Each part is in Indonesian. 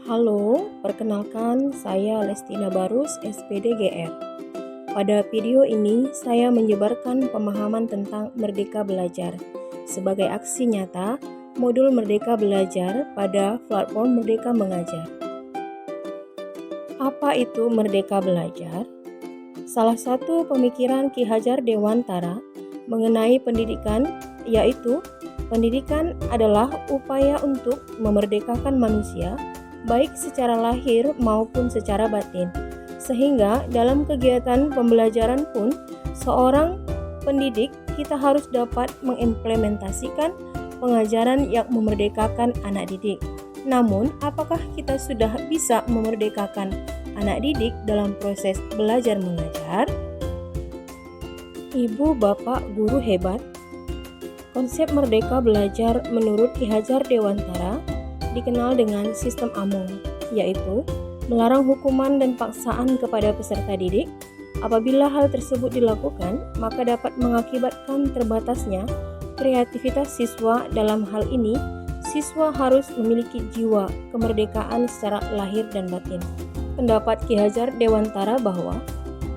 Halo, perkenalkan saya Lestina Barus, SPD GR. Pada video ini, saya menyebarkan pemahaman tentang Merdeka Belajar sebagai aksi nyata modul Merdeka Belajar pada platform Merdeka Mengajar. Apa itu Merdeka Belajar? Salah satu pemikiran Ki Hajar Dewantara mengenai pendidikan yaitu pendidikan adalah upaya untuk memerdekakan manusia baik secara lahir maupun secara batin. Sehingga dalam kegiatan pembelajaran pun seorang pendidik kita harus dapat mengimplementasikan pengajaran yang memerdekakan anak didik. Namun, apakah kita sudah bisa memerdekakan anak didik dalam proses belajar mengajar? Ibu, bapak, guru hebat. Konsep Merdeka Belajar menurut Ki Hajar Dewantara dikenal dengan sistem AMONG, yaitu melarang hukuman dan paksaan kepada peserta didik. Apabila hal tersebut dilakukan, maka dapat mengakibatkan terbatasnya kreativitas siswa. Dalam hal ini, siswa harus memiliki jiwa kemerdekaan secara lahir dan batin. Pendapat Ki Hajar Dewantara bahwa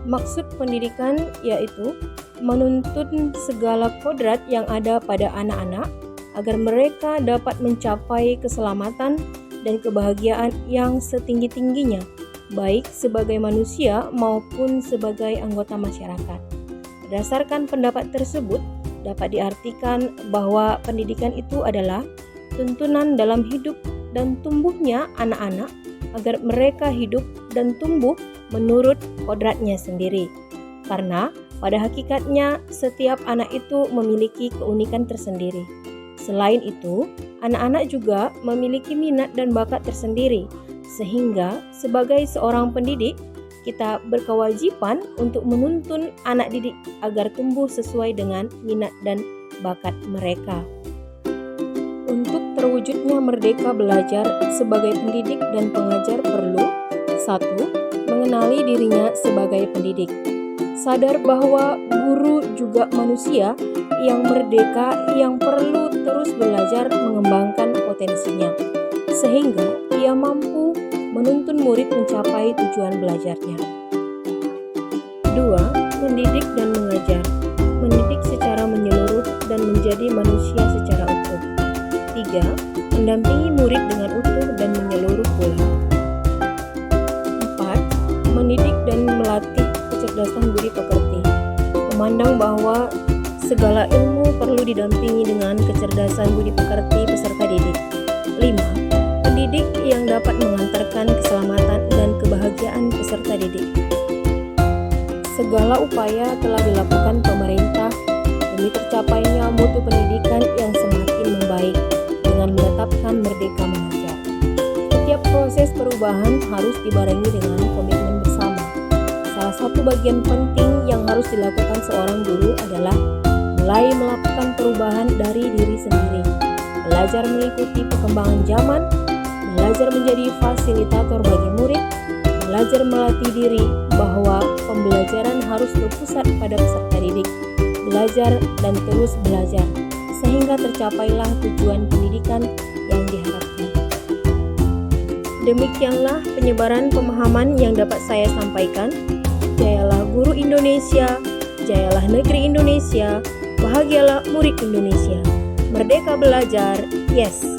maksud pendidikan yaitu menuntun segala kodrat yang ada pada anak-anak agar mereka dapat mencapai keselamatan dan kebahagiaan yang setinggi-tingginya, baik sebagai manusia maupun sebagai anggota masyarakat. Berdasarkan pendapat tersebut, dapat diartikan bahwa pendidikan itu adalah tuntunan dalam hidup dan tumbuhnya anak-anak agar mereka hidup dan tumbuh menurut kodratnya sendiri. Karena pada hakikatnya setiap anak itu memiliki keunikan tersendiri. Selain itu, anak-anak juga memiliki minat dan bakat tersendiri, sehingga sebagai seorang pendidik, kita berkewajiban untuk menuntun anak didik agar tumbuh sesuai dengan minat dan bakat mereka. Untuk terwujudnya Merdeka Belajar sebagai pendidik dan pengajar perlu 1. Mengenali dirinya sebagai pendidik. Sadar bahwa guru juga manusia yang merdeka yang perlu terus belajar mengembangkan potensinya, sehingga ia mampu menuntun murid mencapai tujuan belajarnya. 2. Mendidik dan mengajar. Mendidik secara menyeluruh dan menjadi manusia secara utuh. 3. Mendampingi murid dengan utuh dan menyeluruh pula. 4. Mendidik dan melatih kecerdasan budi pekerti. Memandang bahwa segala ilmu perlu didampingi dengan kecerdasan budi pekerti peserta didik. 5. Pendidik yang dapat mengantarkan keselamatan dan kebahagiaan peserta didik. Segala upaya telah dilakukan pemerintah demi tercapainya mutu pendidikan yang semakin membaik dengan menetapkan Merdeka Mengajar. Setiap proses perubahan harus dibarengi dengan komitmen bersama. Salah satu bagian penting yang harus dilakukan seorang guru adalah mulai melakukan perubahan dari diri sendiri, belajar mengikuti perkembangan zaman, belajar menjadi fasilitator bagi murid, belajar melatih diri bahwa pembelajaran harus berpusat pada peserta didik, belajar dan terus belajar, sehingga tercapailah tujuan pendidikan yang diharapkan. Demikianlah penyebaran pemahaman yang dapat saya sampaikan. Jayalah guru Indonesia, jayalah negeri Indonesia, bahagialah murid Indonesia. Merdeka Belajar, yes!